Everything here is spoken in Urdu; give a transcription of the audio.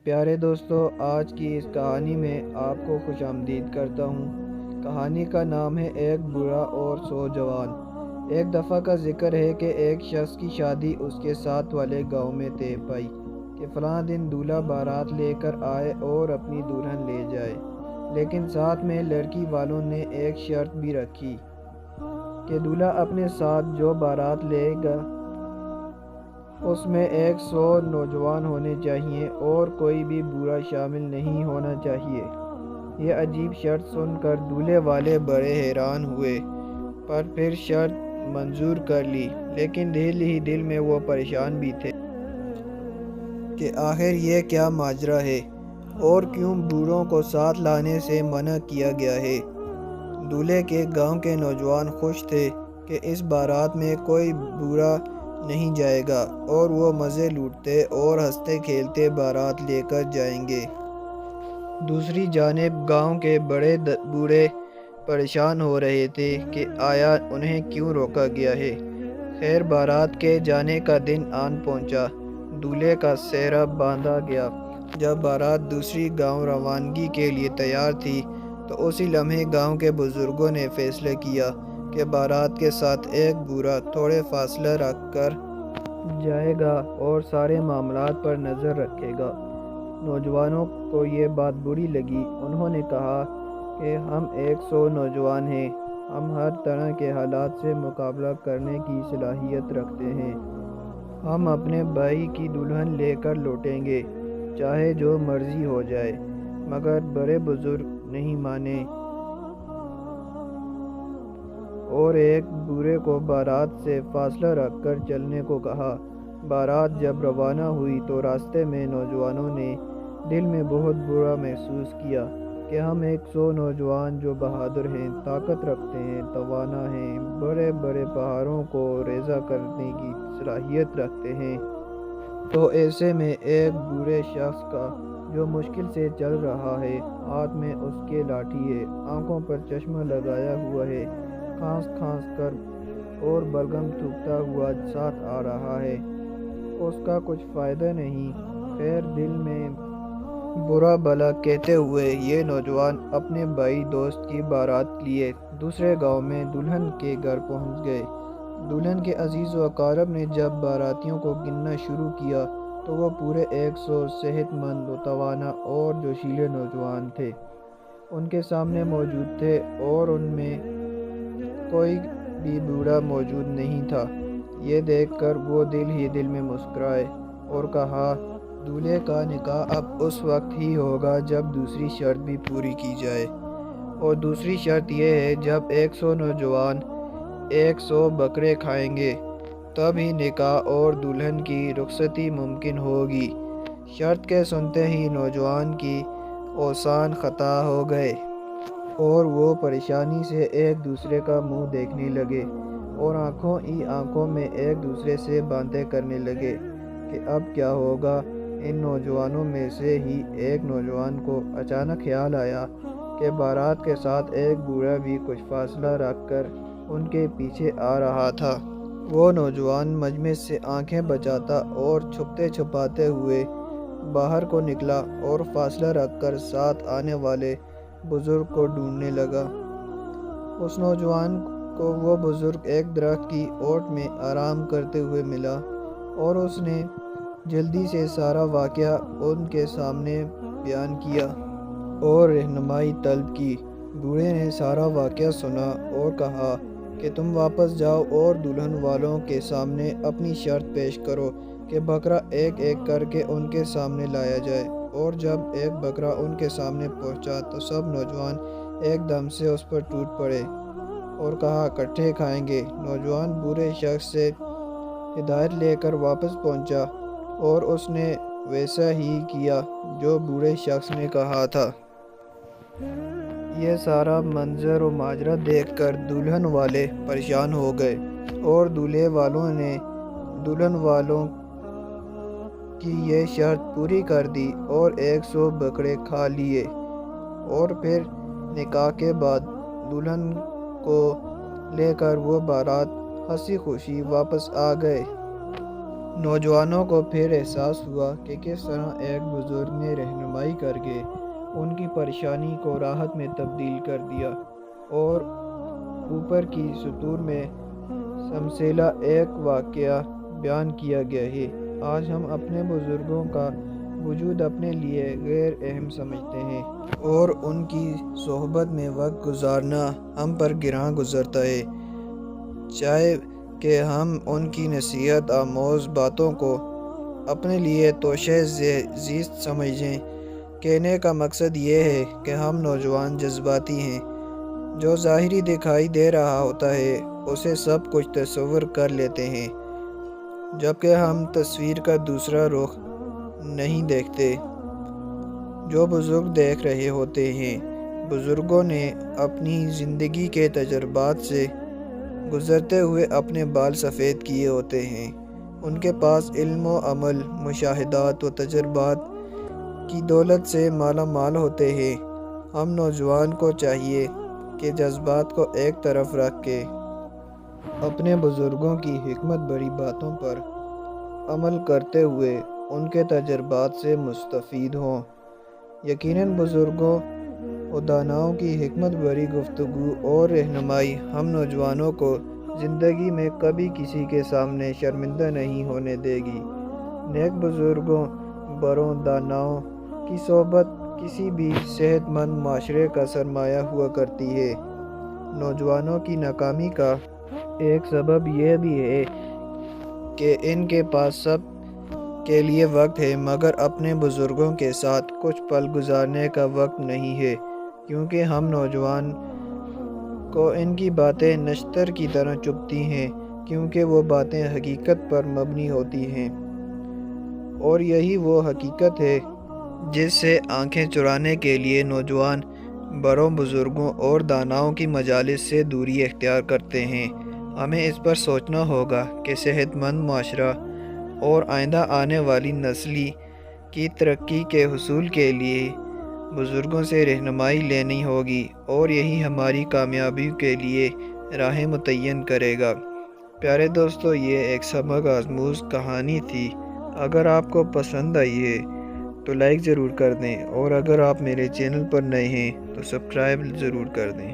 پیارے دوستو، آج کی اس کہانی میں آپ کو خوش آمدید کرتا ہوں۔ کہانی کا نام ہے ایک بوڑھا اور 100 جوان۔ ایک دفعہ کا ذکر ہے کہ ایک شخص کی شادی اس کے ساتھ والے گاؤں میں طے پائی کہ فلاں دن دولہا بارات لے کر آئے اور اپنی دلہن لے جائے، لیکن ساتھ میں لڑکی والوں نے ایک شرط بھی رکھی کہ دولہا اپنے ساتھ جو بارات لے گا اس میں 100 نوجوان ہونے چاہیے اور کوئی بھی بوڑھا شامل نہیں ہونا چاہیے۔ یہ عجیب شرط سن کر دولہے والے بڑے حیران ہوئے، پر پھر شرط منظور کر لی، لیکن دل ہی دل میں وہ پریشان بھی تھے کہ آخر یہ کیا ماجرا ہے اور کیوں بوڑھوں کو ساتھ لانے سے منع کیا گیا ہے۔ دولہے کے گاؤں کے نوجوان خوش تھے کہ اس بارات میں کوئی بوڑھا نہیں جائے گا اور وہ مزے لوٹتے اور ہنستے کھیلتے بارات لے کر جائیں گے۔ دوسری جانب گاؤں کے بڑے بوڑھے پریشان ہو رہے تھے کہ آیا انہیں کیوں روکا گیا ہے۔ خیر، بارات کے جانے کا دن آن پہنچا۔ دولہے کا سہرا باندھا گیا۔ جب بارات دوسری گاؤں روانگی کے لیے تیار تھی تو اسی لمحے گاؤں کے بزرگوں نے فیصلہ کیا کہ بارات کے ساتھ ایک بوڑھا تھوڑے فاصلہ رکھ کر جائے گا اور سارے معاملات پر نظر رکھے گا۔ نوجوانوں کو یہ بات بری لگی۔ انہوں نے کہا کہ ہم 100 نوجوان ہیں، ہم ہر طرح کے حالات سے مقابلہ کرنے کی صلاحیت رکھتے ہیں، ہم اپنے بھائی کی دلہن لے کر لوٹیں گے، چاہے جو مرضی ہو جائے۔ مگر بڑے بزرگ نہیں مانے اور ایک بوڑھے کو بارات سے فاصلہ رکھ کر چلنے کو کہا۔ بارات جب روانہ ہوئی تو راستے میں نوجوانوں نے دل میں بہت برا محسوس کیا کہ ہم 100 نوجوان جو بہادر ہیں، طاقت رکھتے ہیں، توانا ہیں، بڑے بڑے پہاڑوں کو ریزہ کرنے کی صلاحیت رکھتے ہیں، تو ایسے میں ایک بوڑھے شخص کا جو مشکل سے چل رہا ہے، ہاتھ میں اس کے لاٹھی ہے، آنکھوں پر چشمہ لگایا ہوا ہے، کھانس کھانس کر اور بلغم تھوکتا ہوا ساتھ آ رہا ہے، اس کا کچھ فائدہ نہیں۔ خیر، دل میں برا بھلا کہتے ہوئے یہ نوجوان اپنے بھائی دوست کی بارات لیے دوسرے گاؤں میں دلہن کے گھر پہنچ گئے۔ دلہن کے عزیز و اقارب نے جب باراتیوں کو گننا شروع کیا تو وہ پورے 100 صحت مند، توانا اور جوشیلے نوجوان تھے، ان کے سامنے موجود تھے اور ان میں کوئی بھی بوڑھا موجود نہیں تھا۔ یہ دیکھ کر وہ دل ہی دل میں مسکرائے اور کہا، دولہے کا نکاح اب اس وقت ہی ہوگا جب دوسری شرط بھی پوری کی جائے، اور دوسری شرط یہ ہے جب 100 نوجوان 100 بکرے کھائیں گے تب ہی نکاح اور دلہن کی رخصتی ممکن ہوگی۔ شرط کے سنتے ہی نوجوان کی اوزان خطا ہو گئے اور وہ پریشانی سے ایک دوسرے کا منہ دیکھنے لگے اور آنکھوں ہی آنکھوں میں ایک دوسرے سے باتیں کرنے لگے کہ اب کیا ہوگا۔ ان نوجوانوں میں سے ہی ایک نوجوان کو اچانک خیال آیا کہ بارات کے ساتھ ایک بوڑھا بھی کچھ فاصلہ رکھ کر ان کے پیچھے آ رہا تھا۔ وہ نوجوان مجمع سے آنکھیں بچاتا اور چھپتے چھپاتے ہوئے باہر کو نکلا اور فاصلہ رکھ کر ساتھ آنے والے بزرگ کو ڈھونڈنے لگا۔ اس نوجوان کو وہ بزرگ ایک درخت کی اوٹ میں آرام کرتے ہوئے ملا اور اس نے جلدی سے سارا واقعہ ان کے سامنے بیان کیا اور رہنمائی طلب کی۔ بوڑھے نے سارا واقعہ سنا اور کہا کہ تم واپس جاؤ اور دلہن والوں کے سامنے اپنی شرط پیش کرو کہ بکرا ایک ایک کر کے ان کے سامنے لایا جائے، اور جب ایک بکرا ان کے سامنے پہنچا تو سب نوجوان ایک دم سے اس پر ٹوٹ پڑے اور کہا، اکٹھے کھائیں گے۔ نوجوان بوڑھے شخص سے ہدایت لے کر واپس پہنچا اور اس نے ویسا ہی کیا جو بوڑھے شخص نے کہا تھا۔ یہ سارا منظر و ماجرا دیکھ کر دلہن والے پریشان ہو گئے اور دولہے والوں نے دلہن والوں کی یہ شرط پوری کر دی اور 100 بکرے کھا لیے، اور پھر نکاح کے بعد دلہن کو لے کر وہ بارات ہنسی خوشی واپس آ گئے۔ نوجوانوں کو پھر احساس ہوا کہ کس طرح ایک بزرگ نے رہنمائی کر کے ان کی پریشانی کو راحت میں تبدیل کر دیا، اور اوپر کی سطور میں سمسیلا ایک واقعہ بیان کیا گیا ہے۔ آج ہم اپنے بزرگوں کا وجود اپنے لیے غیر اہم سمجھتے ہیں، اور ان کی صحبت میں وقت گزارنا ہم پر گراں گزرتا ہے، چاہے کہ ہم ان کی نصیحت آموز باتوں کو اپنے لیے توشہ زیست سمجھیں۔ کہنے کا مقصد یہ ہے کہ ہم نوجوان جذباتی ہیں۔ جو ظاہری دکھائی دے رہا ہوتا ہے اسے سب کچھ تصور کر لیتے ہیں، جبکہ ہم تصویر کا دوسرا رخ نہیں دیکھتے جو بزرگ دیکھ رہے ہوتے ہیں۔ بزرگوں نے اپنی زندگی کے تجربات سے گزرتے ہوئے اپنے بال سفید کیے ہوتے ہیں۔ ان کے پاس علم و عمل، مشاہدات و تجربات کی دولت سے مالا مال ہوتے ہیں۔ ہم نوجوان کو چاہیے کہ جذبات کو ایک طرف رکھ کے اپنے بزرگوں کی حکمت بھری باتوں پر عمل کرتے ہوئے ان کے تجربات سے مستفید ہوں۔ یقیناً بزرگوں و داناؤں کی حکمت بھری گفتگو اور رہنمائی ہم نوجوانوں کو زندگی میں کبھی کسی کے سامنے شرمندہ نہیں ہونے دے گی۔ نیک بزرگوں، بڑوں، داناؤں کی صحبت کسی بھی صحت مند معاشرے کا سرمایہ ہوا کرتی ہے۔ نوجوانوں کی ناکامی کا ایک سبب یہ بھی ہے کہ ان کے پاس سب کے لیے وقت ہے مگر اپنے بزرگوں کے ساتھ کچھ پل گزارنے کا وقت نہیں ہے، کیونکہ ہم نوجوان کو ان کی باتیں نشتر کی طرح چبھتی ہیں، کیونکہ وہ باتیں حقیقت پر مبنی ہوتی ہیں، اور یہی وہ حقیقت ہے جس سے آنکھیں چرانے کے لیے نوجوان بڑوں، بزرگوں اور داناؤں کی مجالس سے دوری اختیار کرتے ہیں۔ ہمیں اس پر سوچنا ہوگا کہ صحت مند معاشرہ اور آئندہ آنے والی نسلی کی ترقی کے حصول کے لیے بزرگوں سے رہنمائی لینی ہوگی، اور یہی ہماری کامیابی کے لیے راہیں متعین کرے گا۔ پیارے دوستو، یہ ایک سبق آموز کہانی تھی۔ اگر آپ کو پسند آئی ہے تو لائک ضرور کر دیں، اور اگر آپ میرے چینل پر نئے ہیں تو سبسکرائب ضرور کر دیں۔